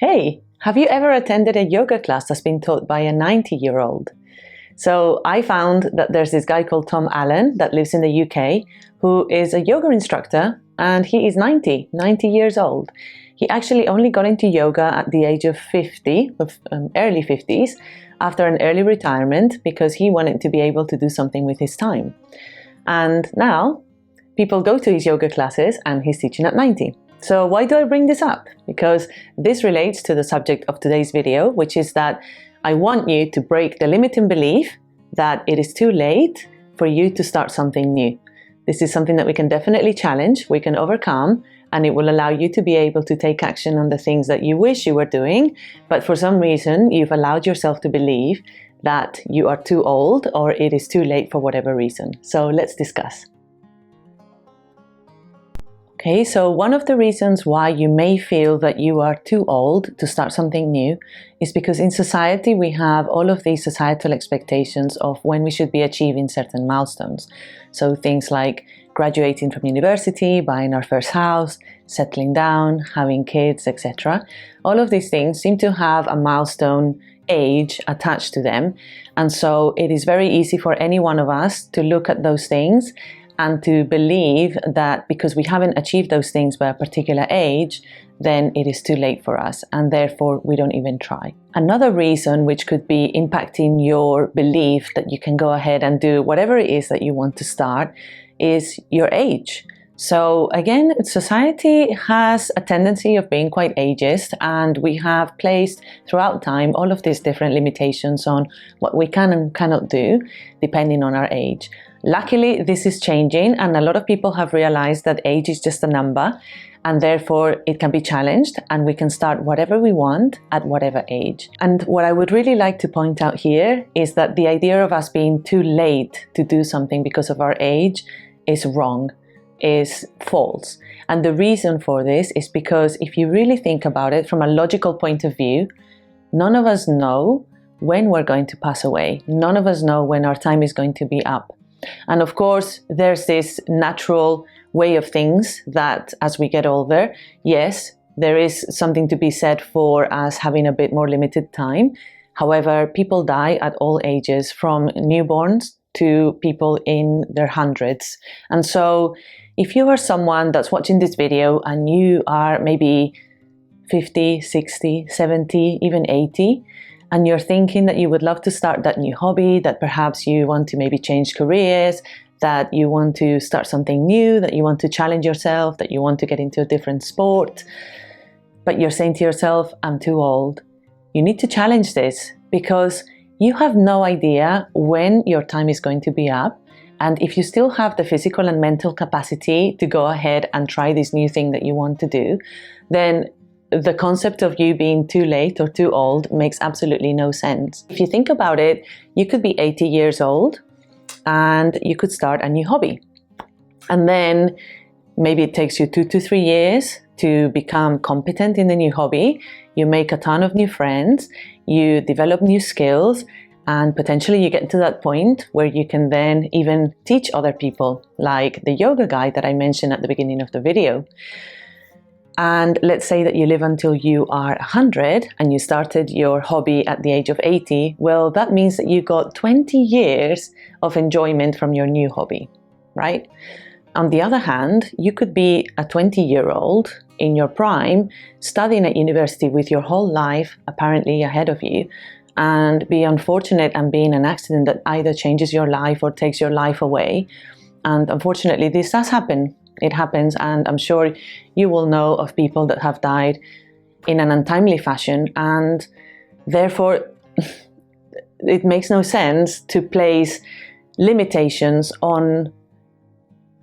Hey, have you ever attended a yoga class that's been taught by a 90-year-old? So I found that there's this guy called Tom Allen that lives in the UK who is a yoga instructor, and he is 90 years old. He actually only got into yoga at the age of 50, early 50s, after an early retirement because he wanted to be able to do something with his time. And now people go to his yoga classes and he's teaching at 90. So why do I bring this up? Because this relates to the subject of today's video, which is that I want you to break the limiting belief that it is too late for you to start something new. This is something that we can definitely challenge, we can overcome, and it will allow you to be able to take action on the things that you wish you were doing, but for some reason you've allowed yourself to believe that you are too old or it is too late for whatever reason. So let's discuss. Okay, so one of the reasons why you may feel that you are too old to start something new is because in society we have all of these societal expectations of when we should be achieving certain milestones. So things like graduating from university, buying our first house, settling down, having kids, etc. All of these things seem to have a milestone age attached to them. And so it is very easy for any one of us to look at those things and to believe that because we haven't achieved those things by a particular age, then it is too late for us, and therefore we don't even try. Another reason which could be impacting your belief that you can go ahead and do whatever it is that you want to start is your age. So again, society has a tendency of being quite ageist, and we have placed throughout time all of these different limitations on what we can and cannot do depending on our age. Luckily, this is changing, and a lot of people have realized that age is just a number, and therefore it can be challenged, and we can start whatever we want at whatever age. And what I would really like to point out here is that the idea of us being too late to do something because of our age is wrong, is false. And the reason for this is because if you really think about it from a logical point of view, none of us know when we're going to pass away. None of us know when our time is going to be up. And of course, there's this natural way of things that as we get older, yes, there is something to be said for us having a bit more limited time. However, people die at all ages, from newborns to people in their hundreds. And so if you are someone that's watching this video and you are maybe 50, 60, 70, even 80, and you're thinking that you would love to start that new hobby, that perhaps you want to maybe change careers, that you want to start something new, that you want to challenge yourself, that you want to get into a different sport, but you're saying to yourself, I'm too old. You need to challenge this because you have no idea when your time is going to be up. And if you still have the physical and mental capacity to go ahead and try this new thing that you want to do, then the concept of you being too late or too old makes absolutely no sense. If you think about it, you could be 80 years old and you could start a new hobby. And then maybe it takes you 2 to 3 years to become competent in the new hobby. You make a ton of new friends, you develop new skills, and potentially you get to that point where you can then even teach other people, like the yoga guy that I mentioned at the beginning of the video. And let's say that you live until you are 100 and you started your hobby at the age of 80. Well, that means that you got 20 years of enjoyment from your new hobby, right? On the other hand, you could be a 20-year-old in your prime, studying at university with your whole life apparently ahead of you, and be unfortunate and be in an accident that either changes your life or takes your life away. And unfortunately, this does happen. It happens, and I'm sure you will know of people that have died in an untimely fashion, and therefore it makes no sense to place limitations on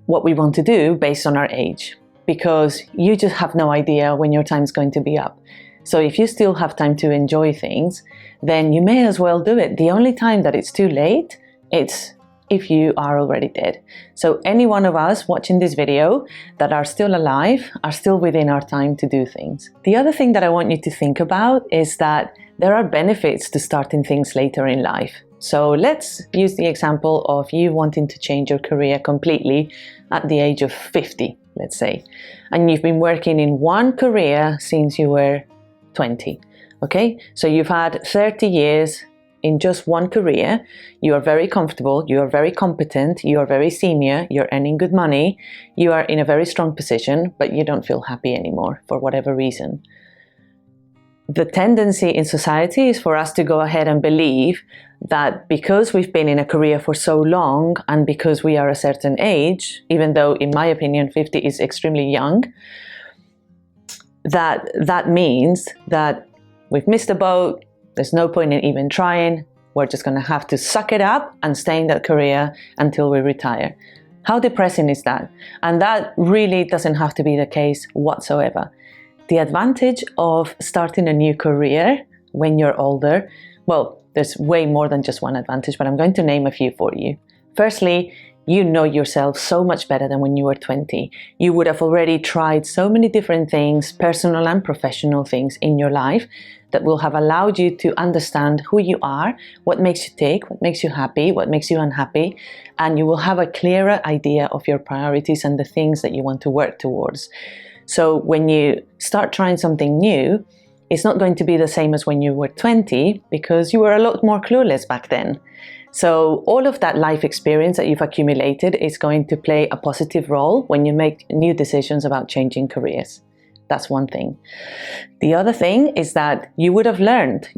what we want to do based on our age, because you just have no idea when your time is going to be up. So if you still have time to enjoy things, then you may as well do it. The only time that it's too late, it's if you are already dead. So any one of us watching this video that are still alive are still within our time to do things. The other thing that I want you to think about is that there are benefits to starting things later in life. So let's use the example of you wanting to change your career completely at the age of 50, let's say. And you've been working in one career since you were 20. Okay, so you've had 30 years in just one career. You are very comfortable, you are very competent, you are very senior, you're earning good money, you are in a very strong position, but you don't feel happy anymore for whatever reason. The tendency in society is for us to go ahead and believe that because we've been in a career for so long and because we are a certain age, even though in my opinion 50 is extremely young, that means that we've missed the boat, there's no point in even trying, we're just going to have to suck it up and stay in that career until we retire. How depressing is that? And that really doesn't have to be the case whatsoever. The advantage of starting a new career when you're older, well, there's way more than just one advantage, but I'm going to name a few for you. Firstly, you know yourself so much better than when you were 20. You would have already tried so many different things, personal and professional things in your life that will have allowed you to understand who you are, what makes you tick, what makes you happy, what makes you unhappy, and you will have a clearer idea of your priorities and the things that you want to work towards. So when you start trying something new, it's not going to be the same as when you were 20 because you were a lot more clueless back then. So all of that life experience that you've accumulated is going to play a positive role when you make new decisions about changing careers. That's one thing. The other thing is that you would have learned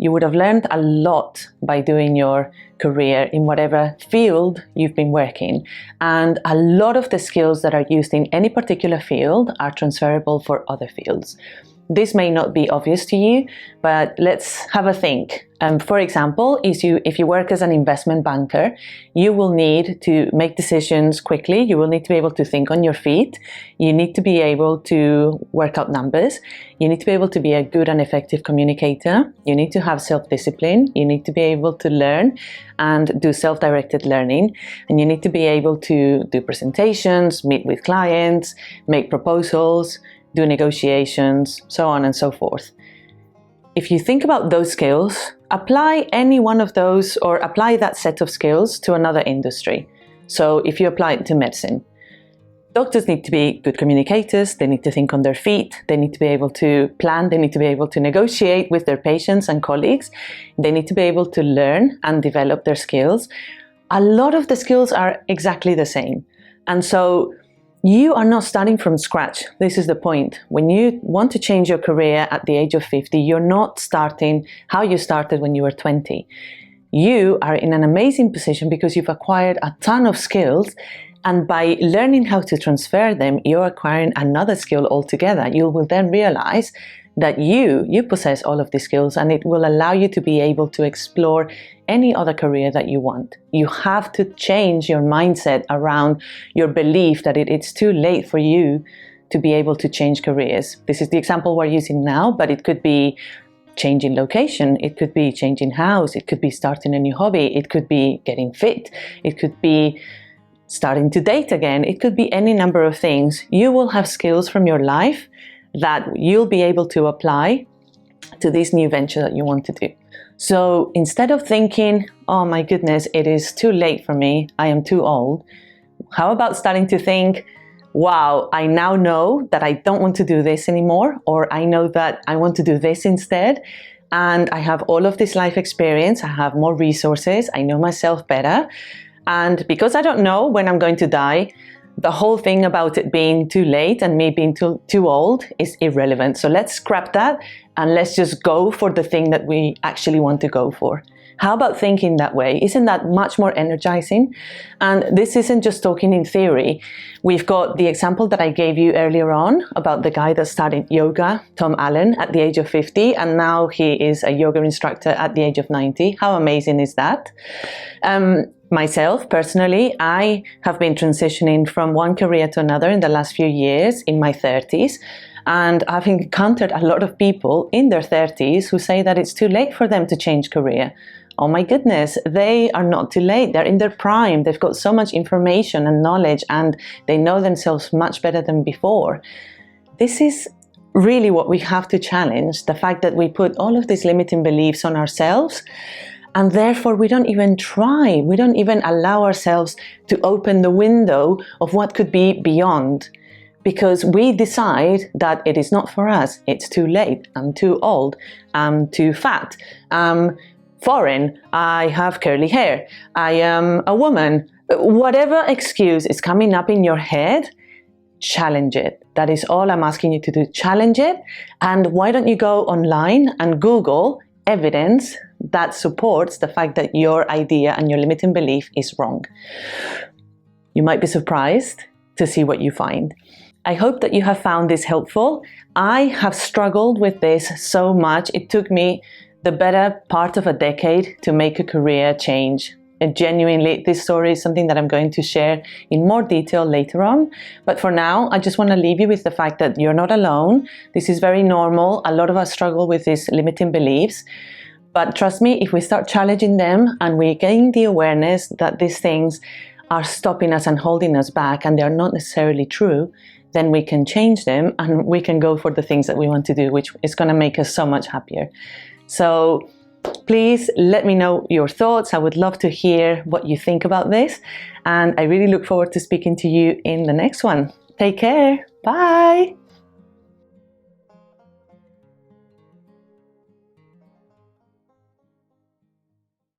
a lot by doing your career in whatever field you've been working. And a lot of the skills that are used in any particular field are transferable for other fields. This may not be obvious to you, but let's have a think. For example, if you work as an investment banker, you will need to make decisions quickly. You will need to be able to think on your feet. You need to be able to work out numbers. You need to be able to be a good and effective communicator. You need to have self-discipline. You need to be able to learn and do self-directed learning. And you need to be able to do presentations, meet with clients, make proposals, do negotiations, so on and so forth. If you think about those skills, apply any one of those or apply that set of skills to another industry. So if you apply it to medicine, doctors need to be good communicators, they need to think on their feet, they need to be able to plan, they need to be able to negotiate with their patients and colleagues, they need to be able to learn and develop their skills. A lot of the skills are exactly the same. And so you are not starting from scratch. This is the point. When you want to change your career at the age of 50, you're not starting how you started when you were 20. You are in an amazing position because you've acquired a ton of skills, and by learning how to transfer them, you're acquiring another skill altogether. You will then realize that you possess all of these skills, and it will allow you to be able to explore any other career that you want. You have to change your mindset around your belief that it's too late for you to be able to change careers. This is the example we're using now, but it could be changing location, it could be changing house, it could be starting a new hobby, it could be getting fit, it could be starting to date again, it could be any number of things. You will have skills from your life that you'll be able to apply to this new venture that you want to do. So instead of thinking, oh my goodness, it is too late for me, I am too old, how about starting to think, wow, I now know that I don't want to do this anymore, or I know that I want to do this instead, and I have all of this life experience, I have more resources, I know myself better, and because I don't know when I'm going to die, the whole thing about it being too late and me being too old is irrelevant. So let's scrap that and let's just go for the thing that we actually want to go for. How about thinking that way? Isn't that much more energizing? And this isn't just talking in theory. We've got the example that I gave you earlier on about the guy that started yoga, Tom Allen, at the age of 50, and now he is a yoga instructor at the age of 90. How amazing is that? Myself, personally, I have been transitioning from one career to another in the last few years in my 30s. And I've encountered a lot of people in their 30s who say that it's too late for them to change career. Oh my goodness, they are not too late. They're in their prime. They've got so much information and knowledge, and they know themselves much better than before. This is really what we have to challenge, the fact that we put all of these limiting beliefs on ourselves, and therefore we don't even try. We don't even allow ourselves to open the window of what could be beyond. because we decide that it is not for us. It's too late, I'm too old, I'm too fat, I'm foreign, I have curly hair, I am a woman. Whatever excuse is coming up in your head, challenge it. That is all I'm asking you to do. Challenge it. And why don't you go online and Google evidence that supports the fact that your idea and your limiting belief is wrong. You might be surprised to see what you find. I hope that you have found this helpful. I have struggled with this so much. It took me the better part of a decade to make a career change. And genuinely, this story is something that I'm going to share in more detail later on. But for now, I just want to leave you with the fact that you're not alone. This is very normal. A lot of us struggle with these limiting beliefs. But trust me, if we start challenging them and we gain the awareness that these things are stopping us and holding us back and they're not necessarily true, then we can change them and we can go for the things that we want to do, which is going to make us so much happier. So please let me know your thoughts. I would love to hear what you think about this. And I really look forward to speaking to you in the next one. Take care. Bye.